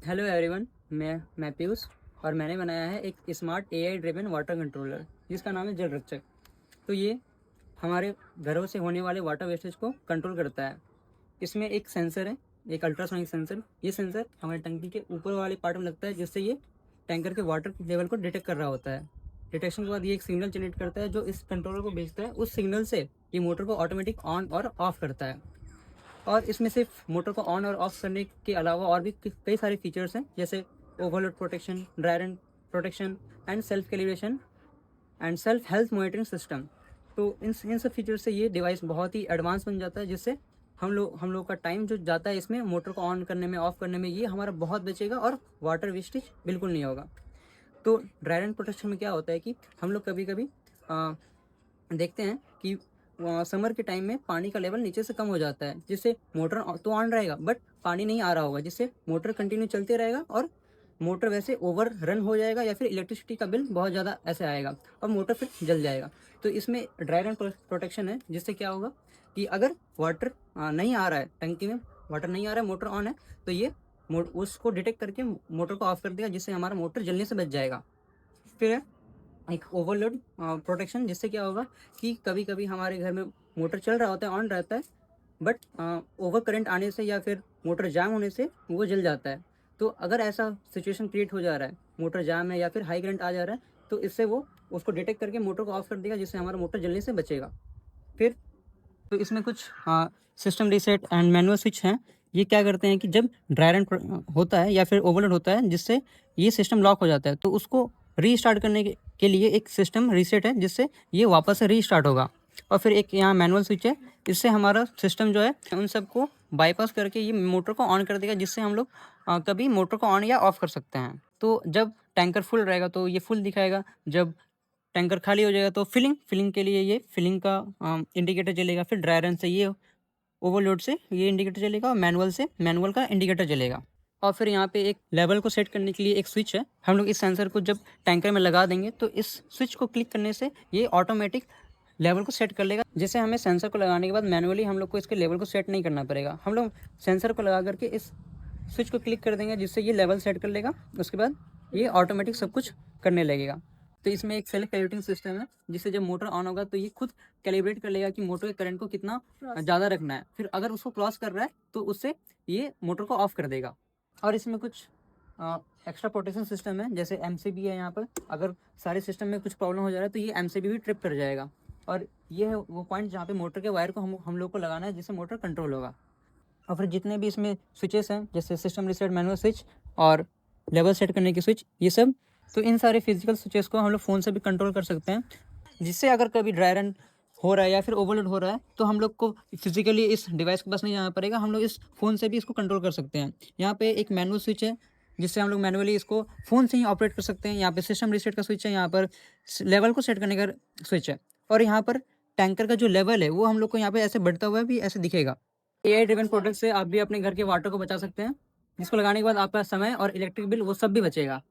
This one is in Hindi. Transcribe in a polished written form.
हेलो एवरीवन, मैं पीयूष और मैंने बनाया है एक smart AI driven water controller जिसका नाम है जल रक्षक। तो ये हमारे घरों से होने वाले वाटर वेस्टेज को कंट्रोल करता है। इसमें एक सेंसर है, एक अल्ट्रासोनिक सेंसर। ये सेंसर हमारे टंकी के ऊपर वाले पार्ट में लगता है, जिससे ये टैंकर के वाटर लेवल को डिटेक्ट कर रहा होता है। डिटेक्शन के बाद ये एक सिग्नल जनरेट करता है जो इस कंट्रोलर को भेजता है। उस सिग्नल से ये मोटर को ऑटोमेटिक ऑन और ऑफ करता है। और इसमें सिर्फ मोटर को ऑन और ऑफ करने के अलावा और भी कई सारे फीचर्स हैं, जैसे overload protection, dry run protection and self calibration and self health monitoring system. तो इन सब फीचर से ये डिवाइस बहुत ही एडवांस बन जाता है, जिससे हम लोग का टाइम जो जाता है इसमें मोटर को ऑन करने में, ऑफ करने में, ये हमारा बहुत बचेगा और वाटर वेस्टेज बिल्कुल नहीं होगा। तो ड्राई रन प्रोटेक्शन में क्या होता है कि हम लोग कभी कभी देखते हैं कि समर के टाइम में पानी का लेवल नीचे से कम हो जाता है, जिससे मोटर तो ऑन रहेगा बट पानी नहीं आ रहा होगा, जिससे मोटर कंटिन्यू चलते रहेगा और मोटर वैसे ओवर रन हो जाएगा या फिर इलेक्ट्रिसिटी का बिल बहुत ज़्यादा ऐसे आएगा और मोटर फिर जल जाएगा। तो इसमें ड्राई रन प्रोटेक्शन है, जिससे क्या होगा कि अगर वाटर नहीं आ रहा है, टंकी में वाटर नहीं आ रहा है, मोटर ऑन है, तो ये उसको डिटेक्ट करके मोटर को ऑफ कर देगा, जिससे हमारा मोटर जलने से बच जाएगा। फिर है एक ओवरलोड प्रोटेक्शन, जिससे क्या होगा कि कभी कभी हमारे घर में मोटर चल रहा होता है, ऑन रहता है, बट ओवर करंट आने से या फिर मोटर जाम होने से वो जल जाता है। तो अगर ऐसा सिचुएशन क्रिएट हो जा रहा है, मोटर जाम है या फिर हाई करंट आ जा रहा है, तो इससे वो उसको डिटेक्ट करके मोटर को ऑफ कर देगा, जिससे हमारा मोटर जलने से बचेगा। फिर तो इसमें कुछ system reset and manual switch हैं। ये क्या करते हैं कि जब ड्राई रन होता है या फिर ओवरलोड होता है, जिससे ये सिस्टम लॉक हो जाता है, तो उसको रीस्टार्ट करने के लिए एक सिस्टम रीसेट है, जिससे ये वापस से रीस्टार्ट होगा। और फिर एक यहाँ मैनुअल स्विच है, इससे हमारा सिस्टम जो है उन सबको बाईपास करके ये मोटर को ऑन कर देगा, जिससे हम लोग कभी मोटर को ऑन या ऑफ कर सकते हैं। तो जब टैंकर फुल रहेगा तो ये फुल दिखाएगा, जब टैंकर खाली हो जाएगा तो फिलिंग के लिए ये फिलिंग का इंडिकेटर जलेगा। फिर ड्राई रन से ये ओवरलोड से ये इंडिकेटर जलेगा और मैनुअल से मैनुअल का इंडिकेटर जलेगा। और फिर यहाँ पे एक लेवल को सेट करने के लिए एक स्विच है। हम लोग इस सेंसर को जब टैंकर में लगा देंगे तो इस स्विच को क्लिक करने से ये ऑटोमेटिक लेवल को सेट कर लेगा, जिससे हमें सेंसर को लगाने के बाद मैनुअली हम लोग को इसके लेवल को सेट नहीं करना पड़ेगा। हम लोग सेंसर को लगा करके इस स्विच को क्लिक कर देंगे, जिससे ये लेवल सेट कर लेगा। उसके बाद ये ऑटोमेटिक सब कुछ करने लगेगा। तो इसमें एक सेल्फ कैलिब्रेटिंग सिस्टम है, जिससे जब मोटर ऑन होगा तो ये खुद कैलिब्रेट कर लेगा कि मोटर के करंट को कितना ज़्यादा रखना है। फिर अगर उसको क्रॉस कर रहा है तो उससे ये मोटर को ऑफ कर देगा। और इसमें कुछ एक्स्ट्रा प्रोटेक्शन सिस्टम है, जैसे एमसीबी है। यहाँ पर अगर सारे सिस्टम में कुछ प्रॉब्लम हो जा रहा है तो ये एमसीबी भी ट्रिप कर जाएगा। और ये है वो पॉइंट जहाँ पे मोटर के वायर को हम लोग को लगाना है, जिससे मोटर कंट्रोल होगा। और फिर जितने भी इसमें स्विचेस हैं, जैसे सिस्टम रीसेट, मैनुअल स्विच और लेवल सेट करने की स्विच, ये सब, तो इन सारे फिजिकल स्विचेस को हम लोग फ़ोन से भी कंट्रोल कर सकते हैं, जिससे अगर कभी ड्राई रन हो रहा है या फिर ओवरलोड हो रहा है तो हम लोग को फिजिकली इस डिवाइस के पास नहीं जाना पड़ेगा, हम लोग इस फ़ोन से भी इसको कंट्रोल कर सकते हैं। यहाँ पे एक मैनुअल स्विच है, जिससे हम लोग मैनुअली इसको फ़ोन से ही ऑपरेट कर सकते हैं। यहाँ पे सिस्टम रीसेट का स्विच है, यहाँ पर लेवल को सेट करने का स्विच है, और यहाँ पर टैंकर का जो लेवल है वो हम लोग को यहाँ पे ऐसे बढ़ता हुआ भी ऐसे दिखेगा। एआई ड्रिवन प्रोडक्ट से आप भी अपने घर के वाटर को बचा सकते हैं, जिसको लगाने के बाद आपका समय और इलेक्ट्रिक बिल वो सब भी बचेगा।